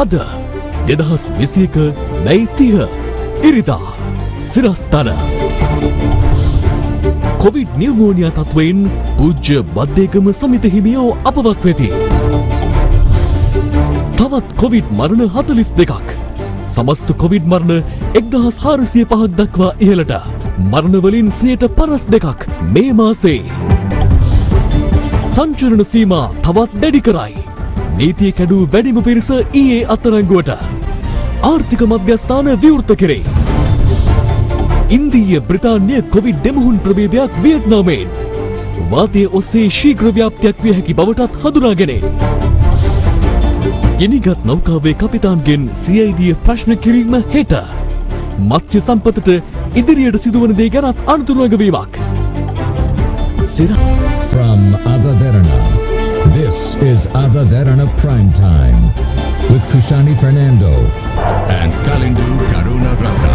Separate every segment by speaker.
Speaker 1: අද 2021 මැයි 30 ඉරිදා සිරස්තල Covid pneumonia තත්වයෙන් පූජ්‍ය බද්දේගම සමිති හිමියෝ අපවත් වෙති. තවත් කොවිඩ් මරණ 42ක්. සමස්ත කොවිඩ් මරණ 1405ක් දක්වා ඉහළට. මරණ වලින් 52ක් මේ මාසේ. සංචරණ සීමා තවත් දැඩි කරයි. නීතිය කැඩූ වැඩිම පිරිස ඊයේ අත්අඩංගුවට. ආර්ථික මධ්‍යස්ථාන විවෘත කෙරේ. ඉන්දීය බ්‍රිතාන්‍ය කොවිඩ් දෙමුහුන් ප්‍රභේදයක් වියට්නාමයෙන්. වාතය ඔස්සේ ශීඝ්‍ර ව්‍යාප්තියක් විය හැකි බවටත් හඳුනාගෙන. ගිනිගත් නෞකාවේ කපිතාන්ගෙන් CID ප්‍රශ්න කිරීම හෙට. මත්ස්‍ය සම්පතට ඉදිරියට සිදුවන දේ ගැනත් අනතුරු වගවීමක්.
Speaker 2: From Ada Derana, this is Ada Derana Prime Time with Kushani Fernando and Kalindu Karuna Ratna.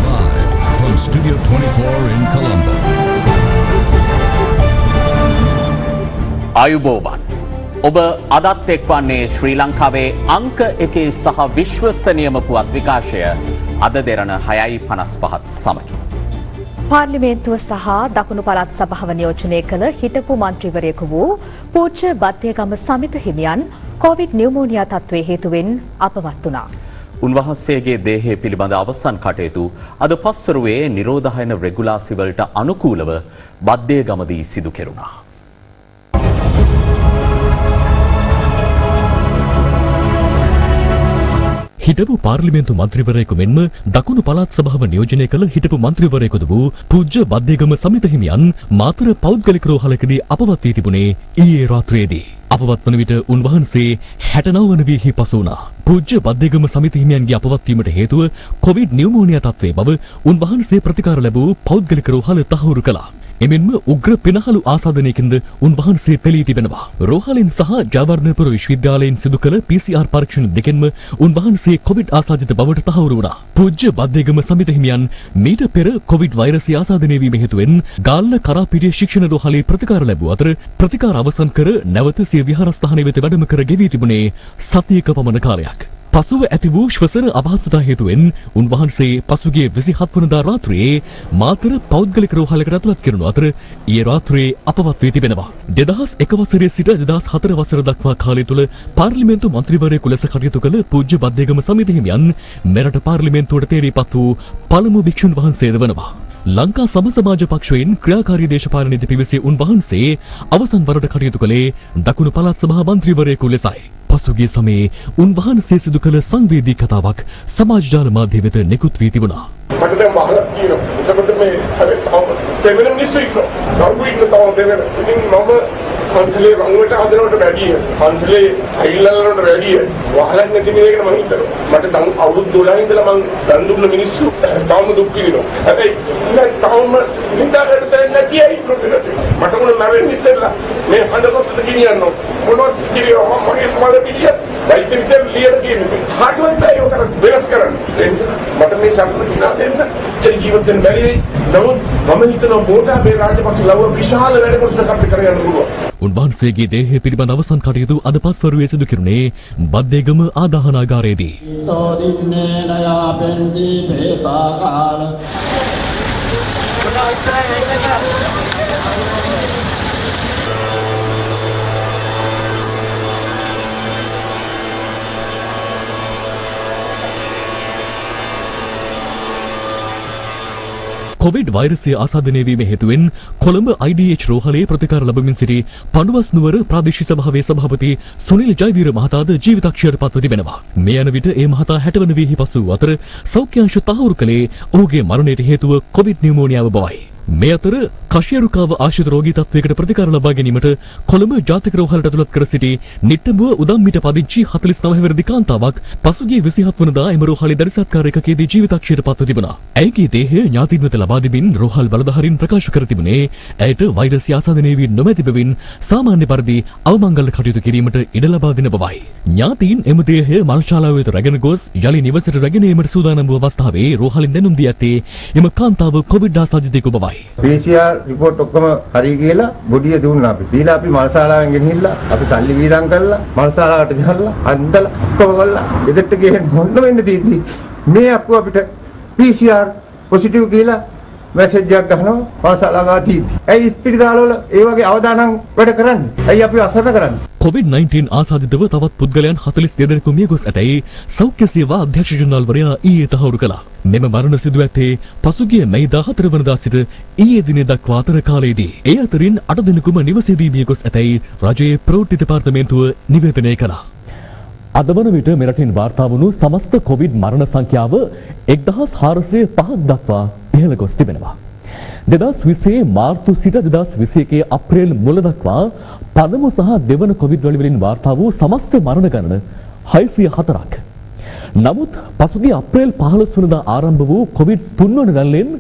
Speaker 2: Live from Studio 24 in Colombo.
Speaker 3: ආයුබෝවන්. ඔබ අදත් එක්වන්නේ ශ්‍රී ලංකාවේ අංක 1 සහ විශ්වසනීයම පුවත් විකාශය අද දෙරණ 6:55 සමගින්.
Speaker 4: පාර්ලිමේන්තුව සහ දකුණු පළාත් සභාව නියෝජනය කළ හිටපු මන්ත්‍රීවරයෙකු වූ පූජ්‍ය බද්දේගම සමිත හිමියන් කොවිඩ් නියුමෝනියා තත්ත්වයේ හේතුවෙන් අපවත් වුණා.
Speaker 3: උන්වහන්සේගේ දේහය පිළිබඳ අවසන් කටයුතු අද පස්වරුවේ නිරෝධායන රෙගුලාසි වලට අනුකූලව බද්දේගමදී සිදු කෙරුණා.
Speaker 1: හිටපු පාර්ලිමේන්තු මන්ත්‍රීවරයෙකු මෙන්ම දකුණු පළාත් සභාව නියෝජනය කළ හිටපු මන්ත්‍රීවරයෙකුද වූ පූජ්‍ය බද්දේගම සමිත හිමියන් මාතර පෞද්ගලික රෝහලකදී අපවත් වී තිබුණේ ඊයේ රාත්‍රියේදී. අපවත් වන විට උන්වහන්සේ 69 වන වීහි පසු වුණා. පූජ්‍ය බද්දේගම සමිත හිමියන්ගේ අපවත් වීමට හේතුව කොවිඩ් නියුමෝනියා තත්ත්වයේ බව උන්වහන්සේ ප්‍රතිකාර ලැබූ පෞද්ගලික රෝහල තහවුරු කළා. එමෙන්ම උග්‍ර පිනහළු ආසාදනයකින්ද උන්වහන්සේ පෙළී තිබෙනවා. රෝහලින් සහ ජයවර්ධනපුර විශ්වවිද්‍යාලයෙන් සිදු කළ PCR පරීක්ෂණ දෙකෙන්ම උන්වහන්සේ කොවිඩ් ආසාදිත බවට තහවුරු වුණා. පූජ්‍ය බද්දේගම සමිත හිමියන් මීට පෙර කොවිඩ් වෛරසය ආසාදනය වීම හේතුවෙන් ගාල්ල කරාපිටිය ශික්ෂණ රෝහලේ ප්‍රතිකාර ලැබුව අතර ප්‍රතිකාර අවසන් කර නැවත සිය විහාරස්ථානය වෙත වැඩම කර ගෙවී තිබුණේ සතියක පමණ කාලයක්. පසුව ඇති වූ ශ්වසන අපහසුතා හේතුවෙන් උන්වහන්සේ පසුගිය 27 වනදා රාත්‍රියේ මාතර පෞද්ගලික රෝහලකට ඇතුළත් කරනු අතර ඊයේ රාත්‍රියේ අපවත් වී තිබෙනවා. 2001 වසරේ සිට 2004 වසර දක්වා කාලය තුල පාර්ලිමේන්තු මන්ත්‍රීවරයෙකු ලෙස කටයුතු කළ පූජ්‍ය බද්දේගම සමිති හිමියන් මෙරට පාර්ලිමේන්තුවට තේරීපත් වූ පළමු භික්ෂුන් වහන්සේද වනවා. ලංකා සම සමාජ පක්ෂයෙන් ක්‍රියාකාරී දේශපාලනයට පිවිසී උන්වහන්සේ අවසන් වරට කටයුතු කළේ දකුණු පළාත් සභා මන්ත්‍රීවරයෙකු ලෙසයි. පසුගිය සමයේ උන්වහන්සේ සිදු කළ සංවේදී කතාවක් සමාජ ජාල මාධ්‍ය වෙත නිකුත් වී තිබුණා.
Speaker 5: මට දැන් වහලා කියනවා. එතකොට මේ දෙවෙනි මිනිස්සු ඉන්නවා. නරුවෙන්න තව දෙවෙනි. ඉතින් මම පන්සලේ රංගුවට හදනවට වැඩිය. පන්සලේ අයිල්ලලනට වැඩිය. වහලක් නැති මේකට මම හිතනවා. මට දැන් අවුරුදු 12 ඉඳලා මම දන් දුන්න මිනිස්සු තාම දුක් විඳිනවා. හැබැයි ඉතින් තාම නිදාගන්න දෙන්නේ නැති අය ඉන්නවා. මට මොන නැවෙන්නේ ඉස්සෙල්ලා මේ හඬකොට ගෙනියන්න මොනවද කිරියෝ මගේ මල පිටිය වෛද්‍ය විද්‍යාව ලියලා තියෙනවා. හාටවත් බෑ ඒක වෙනස් කරන්න. මට මේ සම්පූර්ණ දිනා දෙන්න ජීවිතෙන් බැරි නමුත් මම හිතනවා බෝඩා මේ රාජපක්ෂ ලව විශාල වැඩ කොටසක් අපිට කරගන්න පුළුවන්.
Speaker 1: උන්වහන්සේගේ දේහය පිළිබඳ අවසන් කටයුතු අද පස්වරුවේ සිදු කෙරුණේ බද්දේගම ආදාහනාගාරයේදී. කොවිඩ් වෛරසය ආසාදනය වීම හේතුවෙන් කොළඹ IDH රෝහලේ ප්‍රතිකාර ලැබමින් සිටි පඬුවස් නුවර ප්‍රාදේශීය සභාවේ සභාපති සුනිල් ජයවීර මහතාද ජීවිතක්ෂයට පත්ව තිබෙනවා. මේ යන විට ඒ මහතා 60 වන වීහි පසු අතර සෞඛ්‍ය අංශ තහවුරු කළේ ඔහුගේ මරණයට හේතුව කොවිඩ් නියුමෝනියාව බවයි. මේ අතර කෂයරුකාව ආශ්‍රිත රෝගී තත්වයකට ප්‍රතිකාර ලබා ගැනීමට කොළඹ ජාතික රෝහලට ඇතුළත් කර සිටි නිට්ටඹුව උදම්මිට පදිංචි 49 වෙනි කාන්තාවක් පසුගිය 27 වනදා එම රෝහලේ දරිසත්කාර එකකදී ජීවිතක්ෂයට පත්ව තිබුණා. ඇයගේ දේහය ඥාතීන් වෙත ලබා දෙමින් රෝහල් බලධාරීන් ප්‍රකාශ කර තිබුණේ ඇයට වෛරසය ආසාදනය වී නොමැති බැවින් සාමාන්‍ය පරිදි අවමංගල කටයුතු කිරීමට ඉඩ ලබා දෙන බවයි. ඥාතීන් එම දේහය මල්ශාලාව වෙත රැගෙන ගොස් යලි නිවසට රැගෙන ඒමට සූදානම් වූ අවස්ථාවේ රෝහලින් දැනුම් දී ඇත්තේ එම කාන්තාව කොවිඩ් ආසාදිතයෙකු බවයි.
Speaker 6: PCR report ඔක්කොම හරි කියලා බොඩිය දුන්නා අපි. දීලා අපි මල්ශාලාවෙන් ගෙනහිල්ලා අපි සල්ලි වීදම් කරලා මල්ශාලාවට ගහලා අන්දලා ඔක්කොම කරලා එදෙට්ට ගිහින් මොන්න වෙන්න තියෙද්දි මේ අප්පු අපිට PCR පොසිටිව් කියලා මැසේජ් එකක් ගහනවා මල්ශාලාවට තියෙද්දි. ඇයි ස්පිරිතාලවල ඒ වගේ අවදානම් වැඩ කරන්නේ? ඇයි අපි අසරණ කරන්නේ?
Speaker 1: COVID-19 ආසාදිතව තවත් පුද්ගලයන් 42 දෙනෙකු මිය ගොස් ඇතැයි සෞඛ්‍ය සේවා අධ්‍යක්ෂ ජනරාල්වරයා ඊයේ තහවුරු කළා. මෙම මරණ සිදු ඇත්තේ පසුගිය මැයි 14 වනදා සිට ඊයේ දින දක්වා අතර කාලයේදී. ඒ අතරින් 8 දෙනෙකුම නිවසේදී මිය ගොස් ඇතැයි රජයේ ප්‍රවෘත්ති දෙපාර්තමේන්තුව නිවේදනය කළා. අද වන විට මෙරටින් වාර්තා වුණු සමස්ත කොවිඩ් මරණ සංඛ්‍යාව 1405ක් දක්වා ඉහළ ගොස් තිබෙනවා. 2020 මාර්තු සිට 2021 අප්‍රේල් මුල දක්වා පළමු සහ දෙවන කොවිඩ් වලින් වාර්තා වූ සමස්ත මරණ ගණන 604ක්. නමුත් පසුගිය අප්‍රේල් 15 වනදා ආරම්භ වූ කොවිඩ් තුන්වන රැල්ලෙන්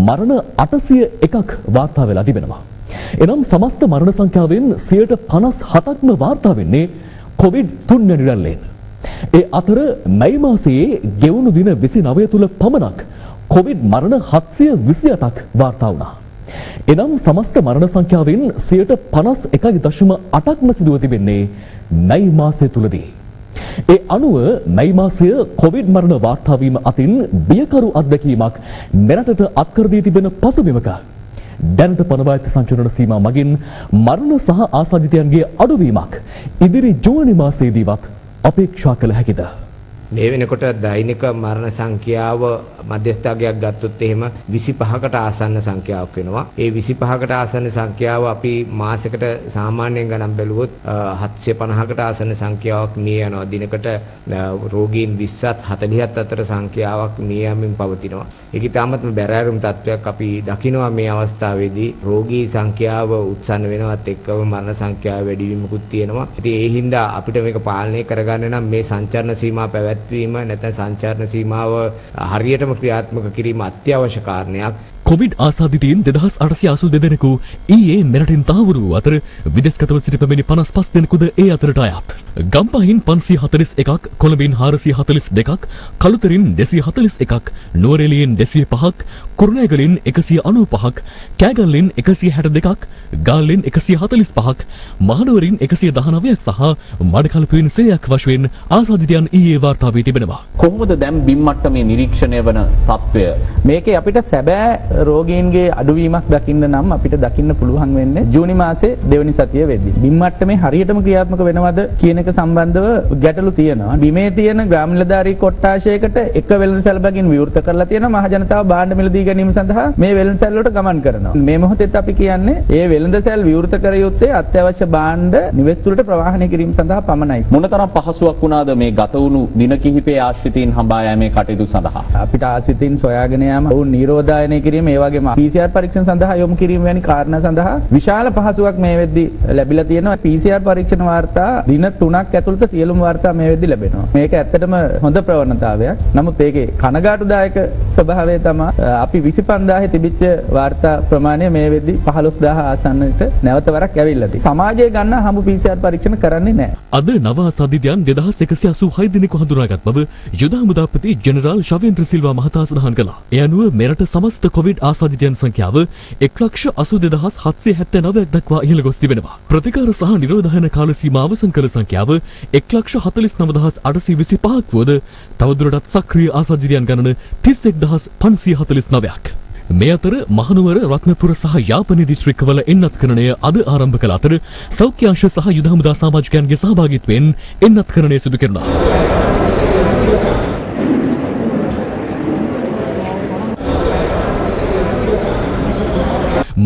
Speaker 1: මරණ 801ක් වාර්තා වෙලා තිබෙනවා. එනම් සමස්ත මරණ සංඛ්‍යාවෙන් 57%ක්ම වාර්තා වෙන්නේ කොවිඩ් තුන්වැනි රැල්ලෙන්. ඒ අතර මැයි මාසයේ ගෙවුණු දින 29 තුල පමණක් කොවිඩ් මරණ 728ක් වාර්තා වුණා. එනම් සමස්ත මරණ සංඛ්‍යාවෙන් 51.8%ක්ම සිදුව තිබෙන්නේ මැයි මාසය තුලදී. ඒ අනුව මැයි මාසය කොවිඩ් මරණ වාර්තා වීම අතින් බියකරු අත්දැකීමක් මෙරටට අත්කර දී තිබෙන පසුබිමක දැනට පනවා ඇති සංචලන සීමා මගින් මරණ සහ ආසාදිතයන්ගේ අඩුවීමක් ඉදිරි ජූනි මාසයේදීවත් අපේක්ෂා කළ හැකිද?
Speaker 7: මේ වෙනකොට දෛනික මරණ සංඛ්‍යාව මධ්‍යස්ථාගයක් ගත්තොත් එහෙම 25කට ආසන්න සංඛ්‍යාවක් වෙනවා. ඒ 25කට ආසන්න සංඛ්‍යාව අපි මාසයකට සාමාන්‍යයෙන් ගණන් බැලුවොත් 750කට ආසන්න සංඛ්‍යාවක් මිය යනවා. දිනකට රෝගීන් 20ත් 40ත් අතර සංඛ්‍යාවක් මිය යමින් පවතිනවා. ඒක ඉතාමත්ම බැරෑරුම් තත්වයක් අපි දකිනවා මේ අවස්ථාවේදී. රෝගී සංඛ්‍යාව උත්සන්න වෙනවත් එක්කම මරණ සංඛ්‍යාව වැඩි වීමකුත් තියෙනවා. ඉතින් ඒ හින්දා අපිට මේක පාලනය කරගන්න නම් මේ සංචරණ සීමා පැවැත්වීම නැත්නම් සංචාරණ සීමාව හරියටම ක්‍රියාත්මක කිරීම අත්‍යවශ්‍ය කාරණයක්.
Speaker 1: කොවිඩ් ආසාදිතයින් 2882 දෙනෙකු ඊයේ මෙරටින් තහවුරු වූ අතර විදේශගතව සිටි පැමිණි 55 දෙනෙකුද ඒ අතරට අයත්. ගම්පහින් 541ක්, කොළඹින් 442ක්, කළුතරින් 241ක්, නුවරඑළියෙන් 205ක්, කුරුණෑගලින් 195ක්, කෑගල්ලෙන් 162ක්, ගාල්ලෙන් 145ක්, මහනුවරින් 119ක් සහ මඩකලපුවෙන් 100ක් වශයෙන් ආසාදිතයන් ඊයේ වාර්තා වී තිබෙනවා.
Speaker 3: කොහොමද දැන් බිම් මට්ටමේ නිරීක්ෂණය වන තත්ත්වය?
Speaker 8: මේකේ අපිට සැබෑ රෝගීන්ගේ අඩුවීමක් දකින්න නම් අපිට දකින්න පුළුවන් වෙන්නේ ජූනි මාසේ දෙවනි සතිය වෙද්දී. බිම් මට්ටමේ හරියටම ක්‍රියාත්මක වෙනවද කියන එක සම්බන්ධව ගැටලු තියෙනවා. බිමේ තියෙන ග්‍රාම නිලධාරී කොට්ටාශයකට එක වෙළඳසැල් බැගින් විවෘත කරලා තියෙනවා. මහ ජනතාව භාණ්ඩ මිලදී ගැනීම සඳහා මේ වෙළඳසැල් වලට ගමන් කරනවා. මේ මොහොතේත් අපි කියන්නේ මේ වෙළඳසැල් විවෘත කර යුත්තේ අත්‍යවශ්‍ය භාණ්ඩ නිවෙස් තුළට ප්‍රවාහනය කිරීම සඳහා පමණයි.
Speaker 3: මොනතරම් පහසුවක් වුණාද මේ ගත වුණු දින කිහිපයේ ආශ්‍රිතීන් හඹා යෑමේ කටයුතු සඳහා?
Speaker 8: අපිට ආශ්‍රිතීන් සොයාගෙන යාම, ඔවුන් නිරෝධායනය කිරීම, ඒ වගේම PCR පරීක්ෂණ සඳහා යොමු කිරීම වැනි කාරණා සඳහා විශාල පහසුවක් මේ වෙද්දී ලැබිලා තියෙනවා. PCR පරීක්ෂණ වාර්තා දින 3ක් ඇතුළත සියලුම වාර්තා මේ වෙද්දී ලැබෙනවා. මේක ඇත්තටම හොඳ ප්‍රවණතාවයක්. නමුත් ඒකේ කනගාටුදායක ස්වභාවය තමයි අපි 25000 තිබිච්ච වාර්තා ප්‍රමාණය මේ වෙද්දී 15000 ආසන්නට නැවත වරක් ඇවිල්ලා තියෙනවා. සමාජයේ ගන්න හමු PCR පරීක්ෂණ කරන්නේ නැහැ.
Speaker 1: අද නව ආසාදිතයන් 2186 දෙනෙකු හඳුනාගත් බව යුද හමුදාපති ජෙනරාල් ශවේන්ද්‍ර සිල්වා මහතා සඳහන් කළා. ඒ අනුව මෙරට සමස්ත කොවිඩ් ආසාදිතයන් සංඛ්‍යාව 1,82,779ක් දක්වා ඉහළ ගොස් තිබෙනවා. ප්‍රතිකාර සහ නිරෝධායන කාල සීමාව අවසන් කළ සංඛ්‍යාව 1,49,825ක් වුවද තවදුරටත් සක්‍රීය ආසාදිතයන් ගණන 31,549ක්. මේ අතර මහනුවර, රත්නපුර සහ යාපනයේ දිස්ත්‍රික්කවල එන්නත්කරණය අද ආරම්භ කළ අතර සෞඛ්‍ය අංශ සහ යුද හමුදා සමාජිකයන්ගේ සහභාගීත්වයෙන් එන්නත්කරණය සිදු කරනවා.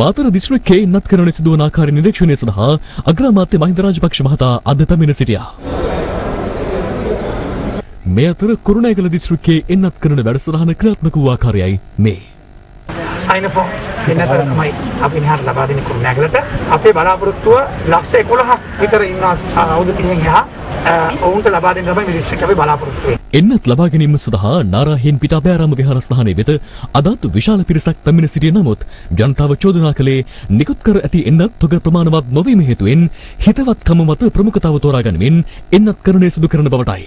Speaker 1: මාතර දිස්ත්‍රික්කයේ එන්නත්කරණය සිදුවන ආකාරය නිරීක්ෂණය සඳහා අග්‍රාමාත්‍ය මහින්ද රාජපක්ෂ මහතා අද පැමිණ සිටියා. මේ අතර කුරුණෑගල දිස්ත්‍රික්කයේ එන්නත්කරණ වැඩසටහන ක්‍රියාත්මක වූ ආකාරයයි මේ.
Speaker 9: සයිනෆෝ වෙනතරමයි අපි නිහඬ ලබා දෙන්නේ කුරුණෑගලට. අපේ බලාපොරොත්තුව ලක්ෂ 11ක් විතර ඉන්න අවුරුදු 30න් එහා ඔවුන්ට ලබා දෙන්න තමයි මේ දිස්ත්‍රික්කය අපි බලාපොරොත්තු වෙන්නේ.
Speaker 1: එන්නත් ලබා ගැනීම සඳහා නාරාහෙන් පිටාබෑරාම විහාරස්ථානයේ වෙත අදත් විශාල පිරිසක් පැමිණ සිටිය නමුත් ජනතාව චෝදනා කළේ නිකුත් කර ඇති එන්නත් තොග ප්‍රමාණවත් නොවීම හේතුවෙන් හිතවත්කම මත ප්‍රමුඛතාව තෝරා ගනිමින් එන්නත් කරණය සිදු කරන බවටයි.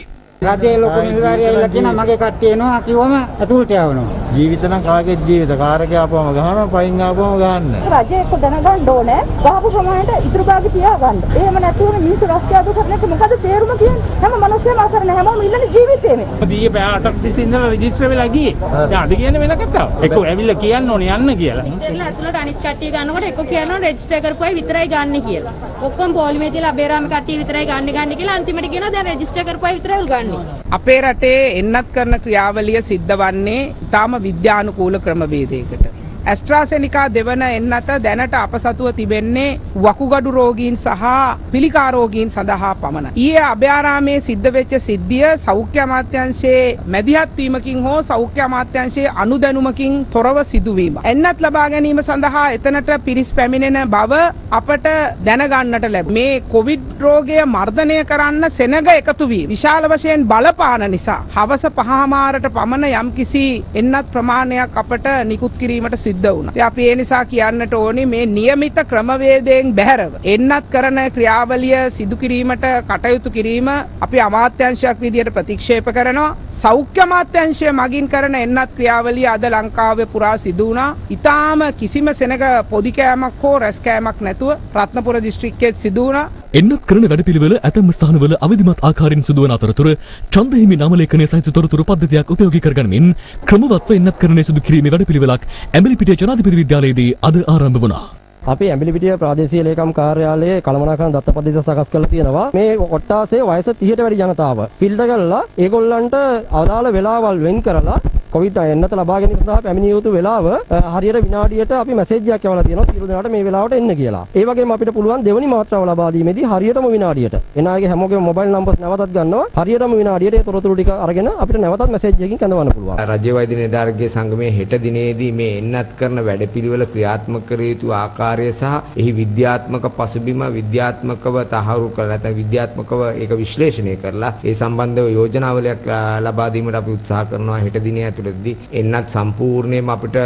Speaker 10: රජයේ ලොකු නිලධාරියා ඇවිල්ලා කියනවා මගේ කට්ටිය එනවා කිව්වම ඇතුළට යවනවා. ජීවිත නම් කාගේ ජීවිත කාර්යක ආපුවම ගහනවා පයින් ආපුවම ගහන්නේ.
Speaker 11: රජය එක්ක දැනගන්න ඕනේ ගහපු ප්‍රමාණයට ඉතුරු භාගය තියාගන්න. එහෙම නැතුව මිනිස්සු රස්තියාදු කරන එක මොකද තේරුම කියන්නේ? හැම මිනිස්සෙම අසරණ හැමෝම ඉන්නේ ජීවිතේම.
Speaker 12: දී පැය 8ක් තිස්සේ ඉඳලා රෙජිස්ටර් වෙලා ගියේ. දැන් අද කියන්නේ වෙන කතාවක්. එක්ක ඇවිල්ලා කියන්න ඕනේ යන්න කියලා.
Speaker 11: ඉතින්ලා ඇතුළට අනිත් කට්ටිය ගන්නකොට එක්ක කියනවා රෙජිස්ටර් කරපුවයි විතරයි ගන්න කියලා. ඔක්කොම පොලිමේ තියලා අබේරාම කට්ටිය විතරයි ගන්න කියලා අන්තිමට කියනවා දැන් රෙජිස්ටර් කරපුවයි විතරයි ගන්න.
Speaker 13: අපේ රටේ එන්නත් කරන ක්‍රියාවලිය සිද්ධ වන්නේ තාම විද්‍යානුකූල ක්‍රමවේදයකට. ඇස්ට්‍රාසෙනිකා දෙවන එන්නත දැනට අප සතුව තිබෙන්නේ වකුගඩු රෝගීන් සහ පිළිකා රෝගීන් සඳහා පමණයි. ඊයේ අභයාරාමයේ සිද්ධ වෙච්ච සිද්ධිය සෞඛ්‍ය අමාත්‍යාංශයේ මැදිහත් වීමකින් හෝ සෞඛ්‍ය අමාත්‍යාංශයේ අනුදැනුමකින් තොරව සිදුවීම. එන්නත් ලබා ගැනීම සඳහා එතනට පිරිස් පැමිණෙන බව අපට දැනගන්නට ලැබුණා. මේ කොවිඩ් රෝගය මර්ධනය කරන්න සෙනග එකතු වී විශාල වශයෙන් බලපාන නිසා හවස 5:00 පමණ යම්කිසි එන්නත් ප්‍රමාණයක් අපට නිකුත් කිරීමට සිද්ධ වුණා. අපි ඒ නිසා කියන්නට ඕනේ මේ નિયમિત ක්‍රමවේදයෙන් බැහැරව එන්නත් කරන ක්‍රියාවලිය සිදු කිරීමට කටයුතු කිරීම අපි අමාත්‍යාංශයක් විදියට ප්‍රතික්ෂේප කරනවා. සෞඛ්‍ය අමාත්‍යාංශය මගින් කරන එන්නත් ක්‍රියාවලිය අද ලංකාවේ පුරා සිදු වුණා. ඊටාම කිසිම සෙනග පොඩි කෑමක් හෝ රැස් කෑමක් නැතුව රත්නපුර දිස්ත්‍රික්කයේ සිදු වුණා.
Speaker 1: එන්නත් කරන වැඩපිළිවෙල ඇතැම් ස්ථානවල අවිධිමත් ආකාරයෙන් සිදුවන අතරතුර ඡන්දහිමි නාමලේඛනය සහිත තොරතුරු පද්ධතියක් උපයෝගී කරගනිමින් ක්‍රමවත්ව එන්නත් කරන සුදු කිරීමේ වැඩපිළිවෙලක් ඇඹිලිපිටිය ජනාධිපති විද්‍යාලයේදී අද ආරම්භ වුණා.
Speaker 14: අපි ඇඹිලිපිටිය ප්‍රාදේශීය ලේකම් කාර්යාලයේ කළමනාකරන දත්ත පද්ධතිය සකස් කරලා තියෙනවා. මේ කොට්ටාසේ වයස 30ට වැඩි ජනතාව ෆිල්ටර් කරලා ඒගොල්ලන්ට අදාළ වෙලාවල් වෙන් කරලා කොවිඩ් එන්නත ලබා ගැනීම සඳහා පැමිණිය යුතු වෙලාව හරියට විනාඩියට අපි මැසේජ් එකක් යවලා තියෙනවා සියලු දෙනාට මේ වෙලාවට එන්න කියලා. ඒ වගේම අපිට පුළුවන් දෙවෙනි මාත්‍රාව ලබා දීමේදී හරියටම විනාඩියට එනාගේ හැමෝගේම මොබයිල් නම්බර්ස් නැවතත් ගන්නවා. හරියටම විනාඩියට ඒ තොරතුරු ටික අරගෙන අපිට නැවතත් මැසේජ් එකකින් කැඳවන්න පුළුවන්.
Speaker 7: රාජ්‍ය වෛද්‍ය නිලධාරීගේ සංගමයේ හෙට දිනේදී මේ එන්නත් කරන වැඩපිළිවෙල ක්‍රියාත්මක කර යුතු ආකාරය සහ එහි විද්‍යාත්මක පසුබිම විද්‍යාත්මකව තහවුරු කරලා නැත්නම් විද්‍යාත්මකව ඒක විශ්ලේෂණය කරලා ඒ සම්බන්ධව යෝජනාවලයක් ලබා දීමට අපි උත්සාහ කරනවා හෙට දිනේ ඇතුළතදී. එන්නත් සම්පූර්ණයෙන්ම අපිට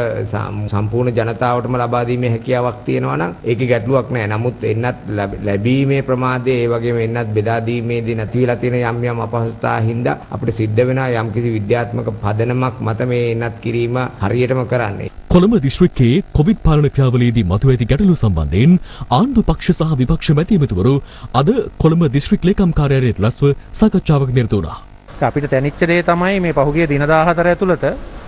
Speaker 7: සම්පූර්ණ ජනතාවටම ලබා දීමේ හැකියාවක් තියෙනවා නම් ඒකේ ගැටලුවක් නැහැ. නමුත් එන්නත් ලැබීමේ ප්‍රමාදය ඒ වගේම එන්නත් බෙදා දීමේදී නැති වෙලා තියෙන යම් යම් අපහසුතා හින්දා අපිට සිද්ධ වෙනවා යම්කිසි විද්‍යාත්මක පදනමක් මත මේ එන්නත් කිරීම හරියටම කරන්නේ.
Speaker 1: කොළඹ දිස්ත්‍රික්කයේ කොවිඩ් පාලන ක්‍රියාවලියේදී මතුව ඇති ගැටලු සම්බන්ධයෙන් ආණ්ඩු පක්ෂ සහ විපක්ෂ මැතිවතුවරු අද කොළඹ දිස්ත්‍රික් ලේකම් කාර්යාලයට ලස්ව සාකච්ඡාවක් නිරත වුණා.
Speaker 12: අපිට දැනෙච්ච දේ තමයි මේ පහුගිය දින 14 ඇතුළත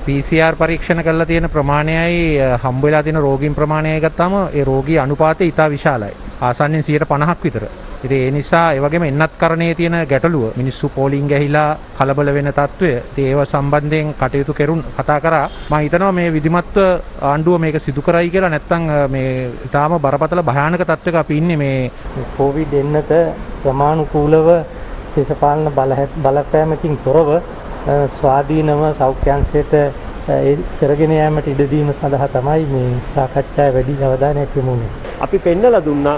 Speaker 12: PCR පරීක්ෂණ කරලා තියෙන ප්‍රමාණයයි හම්බ වෙලා තියෙන රෝගීන් ප්‍රමාණයයි ගත්තාම ඒ රෝගී අනුපාතය ඉතා විශාලයි. ආසන්නෙන් 50%ක් විතර. ඉතින් ඒ නිසා ඒ වගේම එන්නත්කරණයේ තියෙන ගැටලුව මිනිස්සු පෝලිං ගහිලා කලබල වෙන තත්ත්වය ඉතින් ඒව සම්බන්ධයෙන් කටයුතු කෙරුන් කතා කරා. මම හිතනවා මේ විධිමත්ව ආණ්ඩුව මේක සිදු කරයි කියලා. නැත්නම් මේ ඊටාම බරපතල භයානක තත්ත්වයක අපි ඉන්නේ මේ
Speaker 15: කොවිඩ් එන්නත ප්‍රමාණිකූලව දේශපාලන බලපෑමකින් තොරව ස්වාධීනව සෞඛ්‍යාංශයට කරගෙන යාමට ඉඩ දීම සඳහා තමයි මේ සාකච්ඡාවේ වැඩි අවධානයක් යොමු වුනේ.
Speaker 16: අපි පෙන්නලා දුන්නා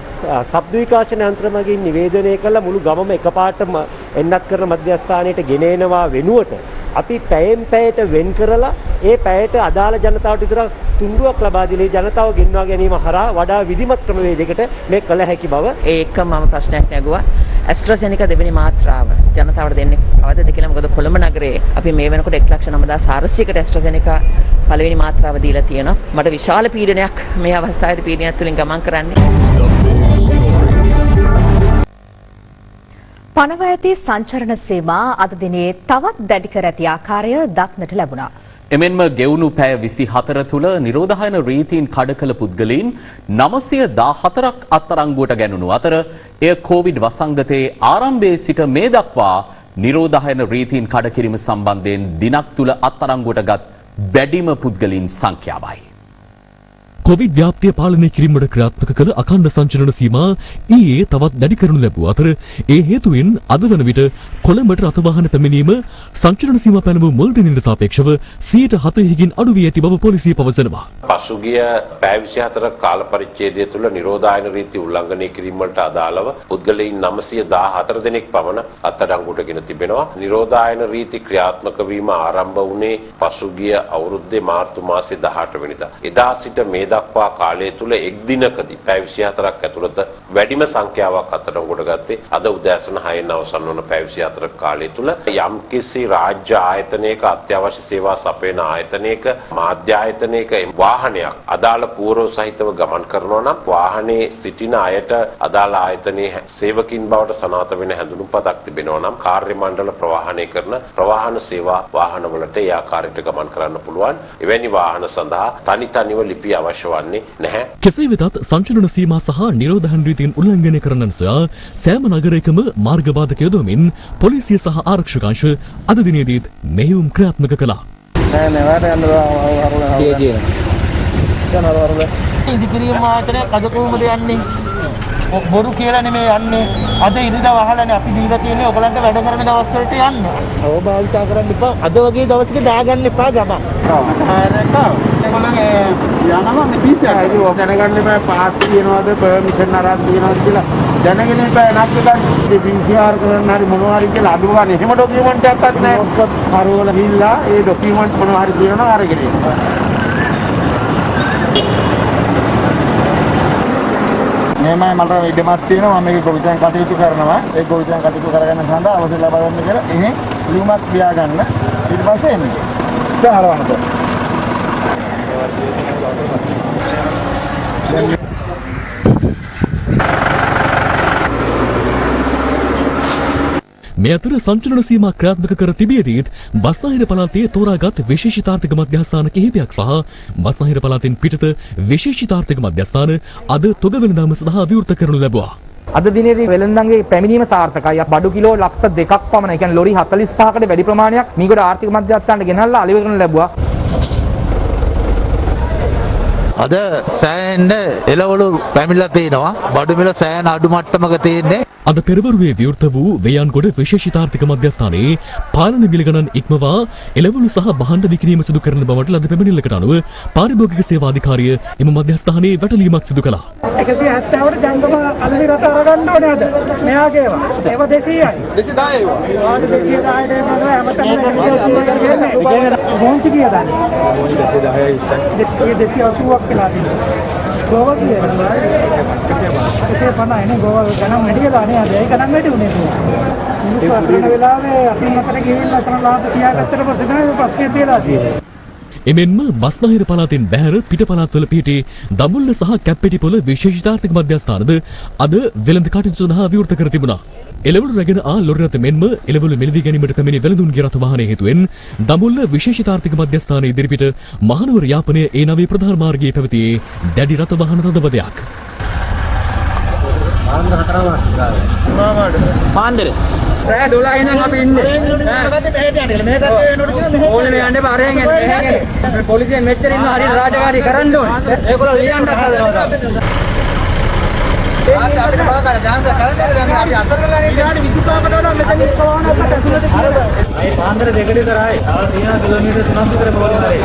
Speaker 16: ශබ්ද විකාශන යන්ත්‍ර මගින් නිවේදනය කළ මුළු ගමම එකපාරටම එන්නත් කරන මධ්‍යස්ථානයට ගෙන එනවා වෙනුවට අපි පැයෙන් පැයට වෙන් කරලා ඒ පැයට අදාළ ජනතාවට විතර තුන්ඩුවක් ලබා දීලා ජනතාව ගෙන්වා ගැනීම හරහා වඩා විධිමත් ක්‍රමවේදයකට මේ කළ හැකි බව.
Speaker 17: ඒක මම ප්‍රශ්නයක් නැගුවා. ඇස්ට්‍රාසෙනිකා දෙවෙනි මාත්‍රාව ජනතාවට දෙන්නේ කවදද කියලා. මොකද කොළඹ නගරේ අපි මේ වෙනකොට 1,09,400කට ඇස්ට්‍රාසෙනිකා පළවෙනි මාත්‍රාව දීලා තියෙනවා. මට විශාල පීඩනයක් මේ අවස්ථාවේදී පීඩනයක් තුලින් ගමන් කරන්නේ.
Speaker 4: පනව ඇති සංචරණ සීමා අද දිනේ තවත් දැඩි කර ඇති ආකාරය දක්නට ලැබුණා.
Speaker 3: එමෙන්ම ගෙවුණු පැය 24 තුළ නිරෝධායන රීතීන් කඩ කළ පුද්ගලයන් 914ක් අත්අඩංගුවට ගැනුණු අතර එය කොවිඩ් වසංගතයේ ආරම්භයේ සිට මේ දක්වා නිරෝධායන රීතීන් කඩ කිරීම සම්බන්ධයෙන් දිනක් තුළ අත්අඩංගුවට ගත් වැඩිම පුද්ගලයන් සංඛ්‍යාවයි.
Speaker 1: කොවිඩ් ව්‍යාප්තිය පාලනය කිරීමට ක්‍රියාත්මක කළ අඛණ්ඩ සංචලන සීමා ඊයේ තවත් දැඩි කරනු ලැබුව අතර ඒ හේතුවෙන් අද වන විට කොළඹට රථවාහන පැමිණීම සංචලන සීමා පැනවූ මුල් දිනට සාපේක්ෂව 7%කින් අඩු වී ඇති බව පොලිසිය පවසනවා.
Speaker 18: පසුගිය පැය 24 කාල පරිච්ඡේදය තුළ නිරෝධායන රීති උල්ලංඝනය කිරීම වලට අදාළව පුද්ගලයන් 914 දෙනෙක් පමණ අත්අඩංගුවට ගෙන තිබෙනවා. නිරෝධායන රීති ක්‍රියාත්මක වීම ආරම්භ වුණේ පසුගිය අවුරුද්දේ මාර්තු මාසයේ 18 වෙනිදා. එදා සිට මේ දක්වා කාලය තුල එක් දිනකදී පැය 24ක් ඇතුළත වැඩිම සංඛ්‍යාවක් අත්අඩංගුවට ගත්තේ අද උදෑසන 6න් අවසන් වන පැය 24ක කාලය තුල යම්කිසි රාජ්‍ය ආයතනයක අත්‍යවශ්‍ය සේවා සපයන ආයතනයක මාධ්‍ය ආයතනයක වාහනයක් අදාළ පූර්ව සහිතව ගමන් කරනවා නම් වාහනේ සිටින අයට අදාළ ආයතනයේ සේවකින් බවට සනාථ වෙන හැඳුනුම්පතක් තිබෙනවා නම් කාර්ය මණ්ඩල ප්‍රවාහනය කරන ප්‍රවාහන සේවා වාහනවලට ඒ ආකාරයට ගමන් කරන්න පුළුවන්. එවැනි වාහන සඳහා තනිව ලිපිය අවශ්‍ය වන්නේ නැහැ.
Speaker 1: කෙසේ වෙතත් සංචලන සීමා සහ නිරෝධහන් රීතීන් උල්ලංඝනය කරන්නන් සොයා සෑම නගරයකම මාර්ග බාධක යොදවමින් පොලිසිය සහ ආරක්ෂක අංශ අද දිනේදීත් මෙහෙයුම් ක්‍රියාත්මක කළා.
Speaker 10: ඉදිකිරීම ආයතනයක් අද කොහොමද යන්නේ? බොරු කියලා නෙමෙයි යන්නේ. අද ඉරිදා වහලානේ අපි දීලා තියෙන්නේ ඔයගලන්ට වැඩ කරන දවස් වලට යන්න. ඔව් භාවිතා කරන්න එපා. අද වගේ දවසක දාගන්න එපා ගම. යනවා මේ පීසියක්. ඒක දැනගන්න එපා පාස් තියනවාද පර්මිෂන් අරන් තියනවාද කියලා. දැනගෙන එපා නැත්නම් ගන්න. PCR කරන්න හරි මොනවා හරි කියලා අඩුව ගන්න. එහෙම ඩොකියුමන්ට් එකක්වත් නැහැ. හරවල ගිහිල්ලා ඒ ඩොකියුමන්ට් මොනවා හරි තියනවා අරගෙන එනවා. මේමයි මට ඉඩමක් තියෙනවා මම මේක ගොවිතැන් කටයුතු කරනවා ඒ ගොවිතැන් කටයුතු කරගන්න සඳහා අවසර ලබා ගන්න කියලා එහෙන් ලියුමක් ලියා ගන්න ඊට පස්සේ එන්නේ සාරවන්නත
Speaker 1: මේ අතර සංචලන සීමා ක්‍රියාත්මක කර තිබියදීත් බස්නාහිර පළාතේ තෝරාගත් විශේෂිතාර්ථක මධ්‍යස්ථාන කිහිපයක් සහ බස්නාහිර පළාතෙන් පිටත විශේෂිතාර්ථක මධ්‍යස්ථාන අද තොග වෙළඳාම සඳහා විවෘත කරනු ලැබුවා.
Speaker 8: අද දිනේදී වෙළඳන්ගේ පැමිණීම සාර්ථකයි. බඩු කිලෝ ලක්ෂ 2ක් පමණ, ඒ කියන්නේ ලොරි 45කට වැඩි ප්‍රමාණයක් මීගොඩ ආර්ථික මධ්‍යස්ථානට ගෙනල්ලා අලෙවි කරනු ලැබුවා.
Speaker 19: අද සෑහෙන එළවලු පැමිණලා තිනවා. බඩු මිල සෑහෙන අඩු මට්ටමක තියෙන්නේ.
Speaker 1: අද පෙරවරුවේ විවෘත වූ වේයන්ගොඩ විශේෂිතාර්ථක මධ්‍යස්ථානයේ පාලන මිල ගණන් ඉක්මවා එළවලු සහ භාණ්ඩ විකිණීම සිදු කරන බවට ලද පැමිණිල්ලකට අනුව පාරිභෝගික සේවා අධිකාරිය එම මධ්‍යස්ථානයේ වැටලීමක් සිදු කළා.
Speaker 10: 170ට ජංගම අලෙවි රට අරගන්න ඕනේ අද. මෙයාගේ ඒවා 200යි. 210 ඒවා. 210ට එනවා හැමතැනම 180ක් ගෝන්චි කීයද? 210යි ඉස්සන්. 280ක් කියලා තියෙනවා. ගෝවා කියනවා 150 නේ ගෝවා ගණන් වැඩි වෙලා නේ අද ඒ ගණන් වැඩි උනේ මිනිස්සු අසරණ වෙලාවේ අපි මතට ගිහිල්ලා අතන ලාභ තියාගත්තට පස්සේ තමයි ප්‍රශ්නේ තියලා තියෙන්නේ.
Speaker 1: එමෙන්ම බස්නාහිර පළාතෙන් බැහැර පිට පළාත්වල පිහිටි දඹුල්ල සහ කැප්පෙටිපොළ විශේෂිතාර්ථක මධ්‍යස්ථානද අද වෙළඳ කටයුතු සඳහා විවෘත කර තිබුණා. එළවලු රැගෙන ආ ලොරි රථ මෙන්ම එළවලු මිලදී ගැනීමට පැමිණි වෙළඳුන්ගේ රථ වාහනය හේතුවෙන් දඹුල්ල විශේෂිතාර්ථක මධ්‍යස්ථානයේ ඉදිරිපිට මහනුවර යාපනය ඒ නවී ප්‍රධාන මාර්ගයේ පැවතියේ දැඩි රථ වාහන තදබදයක්.
Speaker 10: පාන්දර රෑ 12 ඉඳන් අපි ඉන්නේ. ඕනේ යන්න බාරෙන් යන්නේ. පොලිසියෙන් මෙච්චර ඉන්න හරියට රාජකාරී කරන්න ඕනේ. ඒගොල්ලෝ ලියන්නත් හදනවා. අපිට බලකාර chance කරන් දෙන්න දැන් අපි අතර වෙලා ඉන්නේ. 25කට වඩා මෙතන ඉස්සවහනකට ඇතුළත තියෙනවා. මේ පාන්දර දෙකට විතරයි. තව තියෙනවා කිලෝමීටර් 3ක් විතර පොළොවයි.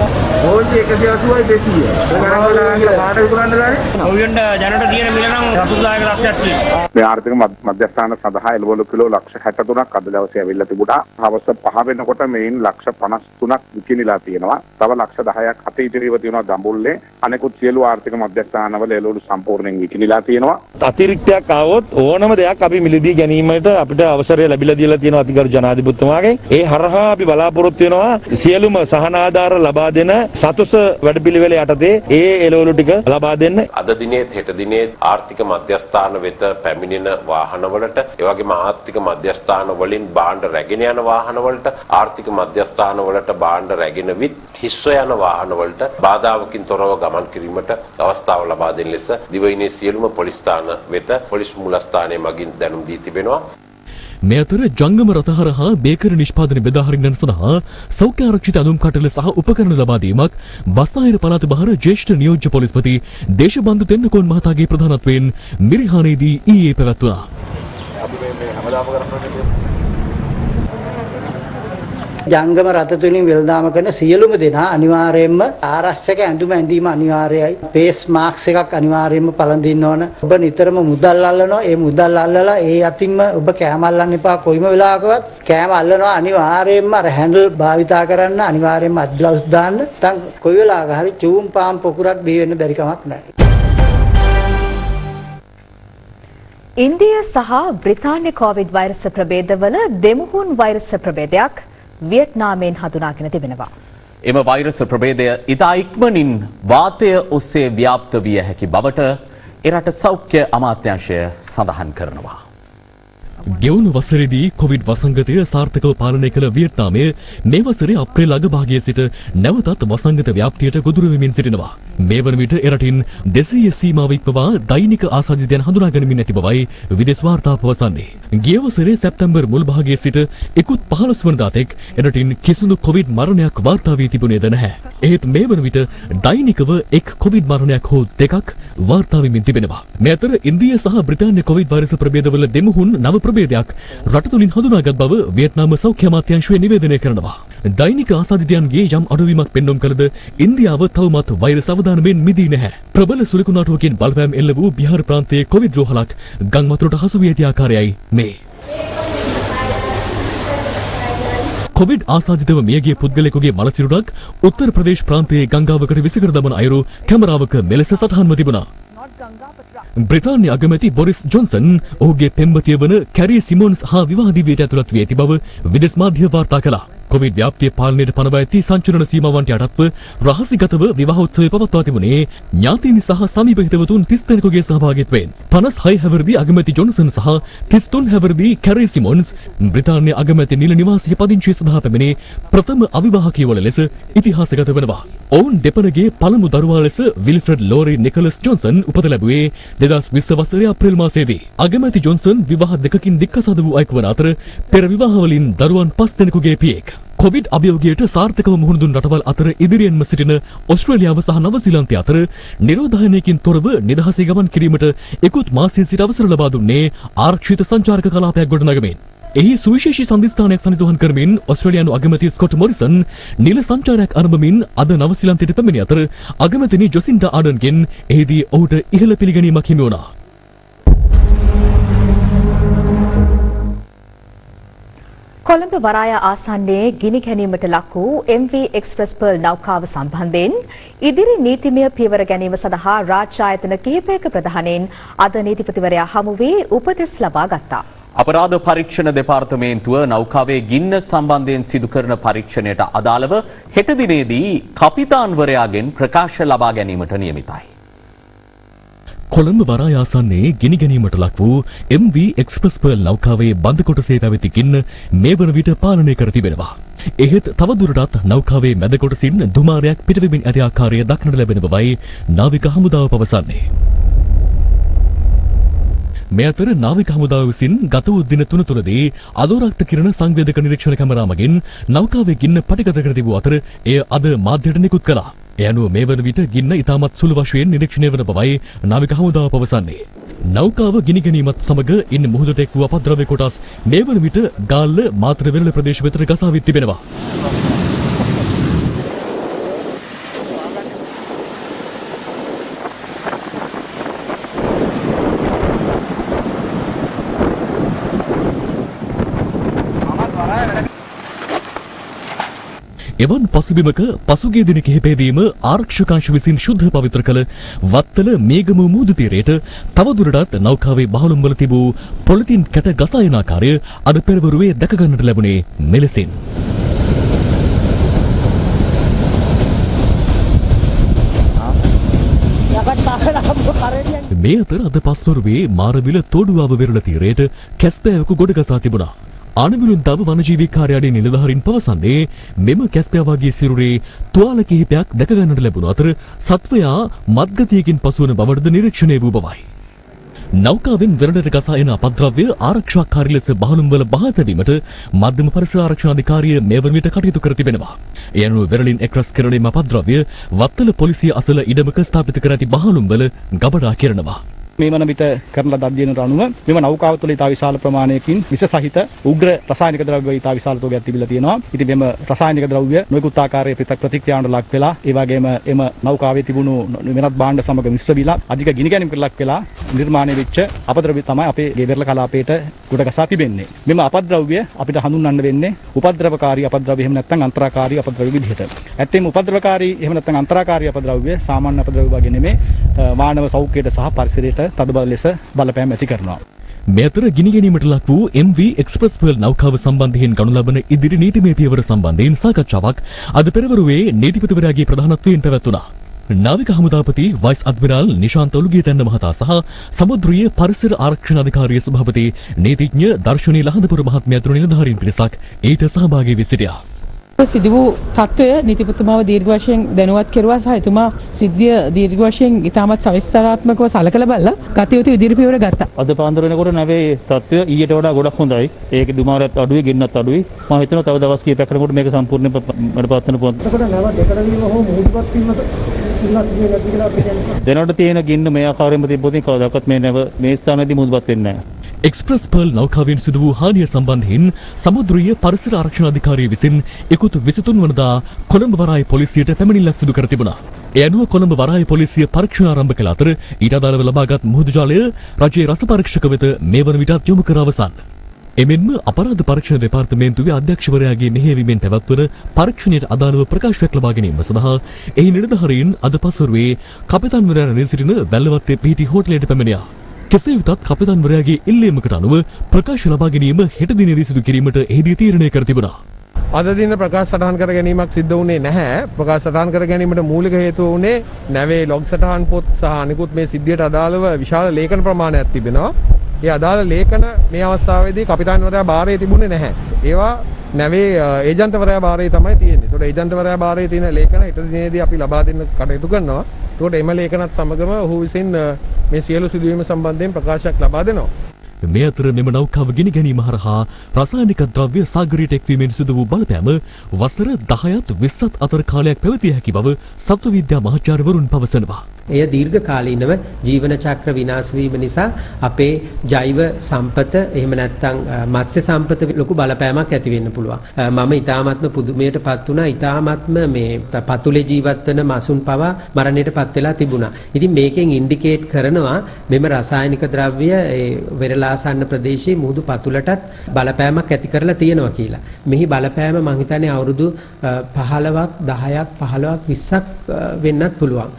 Speaker 10: ඕන්ටි 180යි 200. ඒක ගණන් වල ආගිලා පාට විකුණන්න දාන්නේ. ඔයයන්ට ජනට තියෙන මිල නම් 8000ක ලක්ෂයක් තියෙනවා.
Speaker 20: මේ ආර්ථික මධ්‍යස්ථාන සඳහා එළවලු කිලෝ ලක්ෂ 63ක් අද දවසේ ඇවිල්ලා තිබුණා. හවස 5 වෙනකොට මේන් ලක්ෂ 53ක් විකිණිලා තියෙනවා. තව ලක්ෂ 10ක් අත ඉදිරියව තියෙනවා දඹුල්ලේ. අනෙකුත් සියලු ආර්ථික මධ්‍යස්ථානවල එළවලු සම්පූර්ණයෙන් විකිණිලා තියෙනවා.
Speaker 21: අතිරික්තයක් ආවොත් ඕනම දෙයක් අපි මිලදී ගැනීමට අපිට අවසරය ලැබිලා දීලා තියෙනවා අතිගරු ජනාධිපතිතුමාගෙන්. ඒ හරහා අපි බලාපොරොත්තු වෙනවා සියලුම සහනාධාර ලබා දෙන සතුස වැඩපිළිවෙල යටතේ ඒ එළවලු ටික ලබා දෙන්න.
Speaker 18: අද දිනේත් හෙට දිනේත් ආර්ථික මධ්‍යස්ථාන වෙත පැමිණෙන වාහනවලට ඒ වගේම ආර්ථික මධ්‍යස්ථාන වලින් භාණ්ඩ රැගෙන යන වාහනවලට ආර්ථික මධ්‍යස්ථාන වලට භාණ්ඩ රැගෙන විත් හිස්ව යන වාහනවලට බාධාවකින් තොරව ගමන් කිරීමට අවස්ථාව ලබා දෙන ලෙස දිවයිනේ සියලුම පොලිස් ස්ථාන වෙත පොලිස් මූලස්ථානයේ මගින් දැනුම් දී තිබෙනවා.
Speaker 1: මේ අතර ජංගම රථ හරහා බේකරි නිෂ්පාදන බෙදා හරින්නන් සඳහා සෞඛ්‍ය ආරක්ෂිත අඳුම් කටල සහ උපකරණ ලබා දීමක් බස්නාහිර පළාත බහර ජ්‍යෙෂ්ඨ නියෝජ්‍ය පොලිස්පති දේශබන්දු තෙන්නකෝන් මහතාගේ ප්‍රධානත්වයෙන් මිරිහානේදී ඊයේ පැවැත්වුණා.
Speaker 2: ජංගම රථ තුලින් වෙළඳාම කරන සියලුම දෙනා අනිවාර්යයෙන්ම ආරක්ෂක ඇඳුම ඇඳීම අනිවාර්යයි. ෆේස් මාස්ක් එකක් අනිවාර්යයෙන්ම පළඳින්න ඕන. ඔබ නිතරම මුදල් අල්ලනවා. ඒ මුදල් අල්ලලා ඒ අතින්ම ඔබ කෑම අල්ලන්න එපා. කොයිම වෙලාවකවත් කෑම අල්ලනවා අනිවාර්යයෙන්ම අර හැන්ඩල් භාවිතා කරන්න. අනිවාර්යයෙන්ම අත් ග්ලව්ස් දාන්න. නැත්නම් කොයි වෙලාවක හරි චූම් පාම් පොකුරක් බිහි වෙන්න බැරි කමක් නැහැ.
Speaker 4: ඉන්දිය සහ බ්‍රිතාන්‍ය කොවිඩ් වෛරස් ප්‍රභේදවල දෙමුහුන් වෛරස් ප්‍රභේදයක් වියට්නාමයෙන් හඳුනාගෙන තිබෙනවා.
Speaker 3: එම වෛරස් ප්‍රභේදය ඉතා ඉක්මනින් වාතය ඔස්සේ ව්‍යාප්ත විය හැකි බවට එරට සෞඛ්‍ය අමාත්‍යාංශය සඳහන් කරනවා.
Speaker 1: ගෙවුණු වසරේදී කොවිඩ් වසංගතය සාර්ථකව පාලනය කළ වියට්නාමය මේ වසරේ අප්‍රේල් අගභාගයේ සිට නැවතත් වසංගත ව්‍යාප්තියට ගොදුරු වෙමින් සිටිනවා. මේ වන විට එරටින් 200 සීමාව ඉක්මවා දෛනික ආසාදිතයන් හඳුනා ගනිමින් ඇති බවයි විදේශ වාර්තා පවසන්නේ. ගිය වසරේ සැප්තැම්බර් මුල් භාගයේ සිට ඉකුත් 15 වනදා තෙක් එරටින් කිසිදු කොවිඩ් මරණයක් වාර්තා වී තිබුණේද නැහැ. එහෙත් මේ වන විට දෛනිකව එක් කොවිඩ් මරණයක් හෝ දෙකක් වාර්තා වෙමින් තිබෙනවා. මේ අතර ඉන්දිය සහ බ්‍රිතාන්‍ය කොවිඩ් වෛරස් ප්‍රභේදවල දෙමුහුන් නව ප්‍රභේදයක් රට තුලින් හඳුනාගත් බව වියට්නාම සෞඛ්‍ය අමාත්‍යාංශය නිවේදනය කරනවා. දෛනික ආසාදිතයන්ගේ යම් අඩුවීමක් පෙන්වීම කළද ඉන්දියාව තවමත් වෛරස් අවදානමෙන් මිදී නැහැ. ප්‍රබල සුළකුණාටුවකින් බලපෑම් එල්ල වූ බිහාර ප්‍රාන්තයේ කොවිඩ් රෝහලක් ගම් වතුරට හසු වී ඇති ආකාරයයි මේ. කොවිඩ් ආසාදිතව මියගිය පුද්ගලයෙකුගේ මලසිරුරක් උත්තර ප්‍රදේශ ප්‍රාන්තයේ ගංගාවකට විසිකර දමන අයුරු කැමරාවක මෙලෙස සටහන්ව තිබුණා. බ්‍රිතාන්‍ය අගමැති බොරිස් ජොන්සන් ඔහුගේ පෙම්වතිය වන කැරී සිමොන්ස් හා විවාහදිවියට ඇතුළත් වී ඇති බව විදේශ මාධ්‍ය වාර්තා කළා. කොවිඩ් ව්‍යාප්තිය පාලනයට පනවා ඇති සංචලන සීමාවන්ට යටත්ව රහසිගතව විවාහ උත්සවය පවත්වා තිබුණේ ඥාතීන් සහ සමීප හිතවතුන් 30 දෙනෙකුගේ සහභාගීත්වයෙන්. 56 හැවිරිදි අගමැති ජොන්සන් සහ 33 හැවිරිදි කැරී සිමොන්ස් බ්‍රිතාන්‍ය අගමැති නිල නිවාසයේ පදිංචිය සඳහා පැමිණි ප්‍රථම අවිවාහකයවල ලෙස ඉතිහාසගත වෙනවා. ඔවුන් දෙපළගේ පළමු දරුවා ලෙස විල්ෆ්‍රෙඩ් ලෝරි නිකලස් ජොන්සන් උපත ලැබුවේ 2020 වසරේ අප්‍රේල් මාසයේදී. අගමැති ජොන්සන් විවාහ දෙකකින් දික්කසාද වූ අයෙකු වන අතර පෙර විවාහවලින් දරුවන් 5 දෙනෙකුගේ පියෙක්. කොවිඩ් අභියෝගයට සාර්ථකව මුහුණ දුන් රටවල් අතර ඉදිරියෙන්ම සිටින ඕස්ට්‍රේලියාව සහ නවසීලන්තය අතර නිරෝධායනයකින් තොරව නිදහසේ ගමන් කිරීමට ඉකුත් මාසයේ සිට අවසර ලබා දුන්නේ ආරක්ෂිත සංචාරක කලාපයක් ගොඩනගමින්. එහි සුවිශේෂී සන්ධිස්ථානයක් සනිටුහන් කරමින් ඕස්ට්‍රේලියානු අගමැති ස්කොට් මොරිසන් නිල සංචාරයක් ආරම්භමින් අද නවසීලන්තයට පැමිණි අතර අගමැතිනි ජොසින්ඩා ආඩන්ගෙන් එහිදී ඔහුට ඉහළ පිළිගැනීමක් හිමි වුණා.
Speaker 4: කොළඹ වරාය ආසන්නයේ ගිනි ගැනීමට ලක් වූ MV එක්ස්ප්‍රස් පර්ල් නෞකාව සම්බන්ධයෙන් ඉදිරි නීතිමය පියවර ගැනීම සඳහා රාජ්‍ය ආයතන කිහිපයක ප්‍රධානීන් අද නීතිපතිවරයා හමු වී උපදෙස් ලබා ගත්තා.
Speaker 3: අපරාධ පරීක්ෂණ දෙපාර්තමේන්තුව නෞකාවේ ගින්න සම්බන්ධයෙන් සිදු කරන පරීක්ෂණයට අදාළව හෙට දිනේදී කපිතාන්වරයාගෙන් ප්‍රකාශ ලබා ගැනීමට නියමිතයි.
Speaker 1: කොළඹ වරාය ආසන්නයේ ගිනි ගැනීමට ලක් වූ MV එක්ස්ප්‍රස් පර්ල් නෞකාවේ බඳ කොටසේ පැවති ගින්න මේ වන විට පාලනය කර තිබෙනවා. එහෙත් තවදුරටත් නෞකාවේ මැද කොටසින් දුමාරයක් පිටවෙමින් ඇති ආකාරය දක්නට ලැබෙන බවයි නාවික හමුදාව පවසන්නේ. මේ අතර නාවික හමුදාව විසින් ගත වූ දින 3 තුළදී අදෝරක්ත කිරණ සංවේදක නිරීක්ෂණ කැමරා මගින් නෞකාවේ ගින්න පටිගත කර තිබූ අතර එය අද මාධ්‍යයට නිකුත් කළා. ඒ අනුව මේ වන විට ගින්න ඉතාමත් සුළු වශයෙන් නිරීක්ෂණය වන බවයි නාවික හමුදාව පවසන්නේ. නෞකාව ගිනි ගැනීමත් සමග ඉන් මුහුදට එක් වූ අපද්‍රව්‍ය කොටස් මේ වන විට ගාල්ල මාතර වෙරළ ප්‍රදේශ වෙතට ගසා විත් තිබෙනවා. එවන් පසුබිමක පසුගිය දින කිහිපයේදීම ආරක්ෂකාංශ විසින් ශුද්ධ පවිත්‍ර කළ වත්තල මේගම මුහුදු තීරයට තවදුරටත් නෞකාවේ බහලුම් වල තිබූ පොලිතින් කැට ගසා යන ආකාරය අද පෙරවරුවේ දැක ගන්නට ලැබුණේ මෙලෙසින්. මේ අතර අද පස්වරුවේ මාරවිල තෝඩුවාව වෙරළ තීරයට කැස්පෑවකු ගොඩ ගසා තිබුණා. ආනවිලුන් දව වනජීවී කාර්යාලයේ නිලධාරීන් පවසන්නේ මෙම කැස්පෑවාගේ සිරුරේ තුවාල කිහිපයක් දැක ගන්නට ලැබුණු අතර සත්වයා මත්ගතියකින් පසුවන බවද නිරීක්ෂණය වූ බවයි. නෞකාවෙන් වෙරළට ගසා එන අපද්‍රව්‍ය ආරක්ෂාකාරී ලෙස බහලුම් වල බහා තැබීමට මධ්‍යම පරිසර ආරක්ෂණ අධිකාරිය මේ වන විට කටයුතු කර තිබෙනවා. ඒ අනුව වෙරළින් එක්රස් කෙරෙන අපද්‍රව්‍ය වත්තල පොලිසිය අසල ඉඩමක ස්ථාපිත කර ඇති බහලුම් වල ගබඩා කෙරෙනවා.
Speaker 5: මේ වන විට කරන ලද අධ්‍යයනවල අනුව මෙම නෞකාව තුළ ඉතා විශාල ප්‍රමාණයකින් විස සහිත උග්‍ර රසායනික ද්‍රව්‍ය ඉතා විශාල තෝගයක් තිබිලා තියෙනවා. ඉතින් මෙම රසායනික ද්‍රව්‍ය නොයෙකුත් ආකාරයේ ප්‍රතික්‍රියාවන්ට ලක් වෙලා ඒ වගේම එම නෞකාවේ තිබුණු වෙනත් භාණ්ඩ සමග මිශ්‍ර වීලා අධික ගිනිගැනීමකට ලක් වෙලා නිර්මාණය වෙච්ච අපද්‍රව්‍ය තමයි අපේ ගෙබරල කලාපයට ගොඩගසා තිබෙන්නේ. මෙම අපද්‍රව්‍ය අපිට හඳුන්වන්න වෙන්නේ උපද්‍රවකාරී අපද්‍රව්‍ය එහෙම නැත්නම් අන්තරාකාරී අපද්‍රව්‍ය විදිහට. ඇත්තෙම උපද්‍රවකාරී එහෙම නැත්නම් අන්තරාකාරී අපද්‍රව්‍ය සාමාන්‍ය අපද්‍රව්‍ය වගේ නෙමෙයි මානව සෞඛ්‍යයට සහ පරිසරයට තදබල ලෙස බලපෑම් ඇති කරනවා.
Speaker 1: මේ අතර ගිනි ගැනීමට ලක් වූ MV Express Pearl නෞකාව සම්බන්ධයෙන් ගනු ලබන ඉදිරි නීතිමය පියවර සම්බන්ධයෙන් සාකච්ඡාවක් අද පෙරවරුවේ නීතිපතිවරයාගේ ප්‍රධානත්වයෙන් පැවැත්වුණා. නාවික හමුදාපති වයිස් අද්මිරාල් නිශාන්ත ඔලුගියතැන්න මහතා සහ සමුද්‍රීය පරිසර ආරක්ෂණ අධිකාරිය සභාපති නීතිඥ දර්ශනී ලහඳපුර මහත්මිය ඇතුළු නිලධාරීන් පිරිසක් ඊට සහභාගී වී සිටියා.
Speaker 22: සිදු වූ තත්ත්වය නීතිපතිතුමාව දීර්ඝ වශයෙන් දැනුවත් කෙරුවා සහ එතුමා සිද්ධිය දීර්ඝ වශයෙන් ඉතාමත් සවිස්තරාත්මකව සලකලා බලලා ගත යුතු ඉදිරි පියවර ගත්තා.
Speaker 23: අද පාන්දර වෙනකොට නැවේ තත්ත්වය ඊට වඩා ගොඩක් හොඳයි. ඒකේ දුමාරයත් අඩුයි, ගෙන්නත් අඩුයි. මම හිතනවා තව දවස් කිහිපයක් යනකොට මේක සම්පූර්ණයෙන් මඩපත් වෙන පොත්.
Speaker 10: එතකොට නැව දෙකට වීම හෝ මුහුදුපත් වීමට සිල්වත් වෙන්නේ නැති කියලා අපි කියන්නේ.
Speaker 23: දැනට තියෙන ගින්න මේ ආකාරයෙන්ම තිබ්බොත් කවදාකවත් මේ නැව මේ ස්ථානයේදී මුහුදුපත් වෙන්නේ නැහැ.
Speaker 1: එක්ස්ප්‍රස් පර්ල් නෞකාවෙන් සිදු වූ හානිය සම්බන්ධයෙන් සමුද්‍රීය පරිසර ආරක්ෂණ අධිකාරිය විසින් 23 වනදා කොළඹ වරාය පොලිසියට පැමිණිල්ලක් සිදු කර තිබුණා. ඒ අනුව කොළඹ වරාය පොලිසිය පරීක්ෂණ ආරම්භ කළ අතර ඊට අදාළව ලබාගත් මුහුදු ජාලය රජයේ රස පරීක්ෂක වෙත මේ වන විටත් යොමු කර අවසන්. එමෙන්ම අපරාධ පරීක්ෂණ දෙපාර්තමේන්තුවේ අධ්‍යක්ෂවරයාගේ මෙහෙයවීමෙන් පැවැත්වන පරීක්ෂණයට අදාළව ප්‍රකාශයක් ලබා ගැනීම සඳහා එහි නිලධාරීන් අද පසුරුවේ කපිතාන්වරයා රැඳී සිටින වැල්ලවත්තේ පිහිටි හෝටලයට පැමිණියා. කෙසේ වෙතත් කපිතාන්වරයාගේ ඉල්ලීමකට අනුව ප්‍රකාශ ලබා ගැනීම හෙට දිනේදී සිදු කිරීමට එහිදී තීරණය කර තිබුණා.
Speaker 24: අද දින ප්‍රකාශ සටහන් කර ගැනීමක් සිද්ධ වුණේ නැහැ. ප්‍රකාශ සටහන් කර ගැනීමට මූලික හේතුව වුණේ නැවේ ලොග් සටහන් පොත් සහ අනිකුත් මේ සිද්ධියට අදාළව විශාල ලේඛන ප්‍රමාණයක් තිබෙනවා. ඒ අදාළ ලේඛන මේ අවස්ථාවේදී කපිතාන්වරයා භාරයේ තිබුණේ නැහැ. ඒවා නැවේ ඒජන්තවරයා භාරයේ තමයි තියෙන්නේ. ඒතකොට ඒජන්තවරයා භාරයේ තියෙන ලේඛන හෙට දිනේදී අපි ලබා දෙන්න කටයුතු කරනවා. ඒකට එම ලේඛනත් සමගම ඔහු විසින් මේ සියලු සිදුවීම් සම්බන්ධයෙන් ප්‍රකාශයක් ලබා දෙනවා.
Speaker 1: මේ අතර මෙම නෞකාව ගිනි ගැනීම හරහා රසායනික ද්‍රව්‍ය සාගරයට එක්වීමෙන් සිදු වූ බලපෑම වසර 10ත් 20ත් අතර කාලයක් පැවතිය හැකි බව සත්ව විද්‍යා මහාචාර්යවරුන් පවසනවා.
Speaker 25: එය දීර්ඝ කාලීනව ජීවන චක්‍ර විනාශ වීම නිසා අපේ ජෛව සම්පත එහෙම නැත්නම් මත්ස්‍ය සම්පත ලොකු බලපෑමක් ඇති වෙන්න පුළුවන්. මම ඊ타මාත්ම පුදුමයටපත් වුණා. ඊ타මාත්ම මේ පතුලේ ජීවත් වෙන මසුන් පවා මරණයටපත් වෙලා තිබුණා. ඉතින් මේකෙන් ඉන්ඩිකේට් කරනවා මෙම රසායනික ද්‍රව්‍ය ඒ වෙරළාසන්න ප්‍රදේශයේ මුහුදු පතුලටත් බලපෑමක් ඇති කරලා තියෙනවා කියලා. මෙහි බලපෑම මම හිතන්නේ අවුරුදු 15ක් 10ක් 15ක් 20ක් වෙන්නත් පුළුවන්.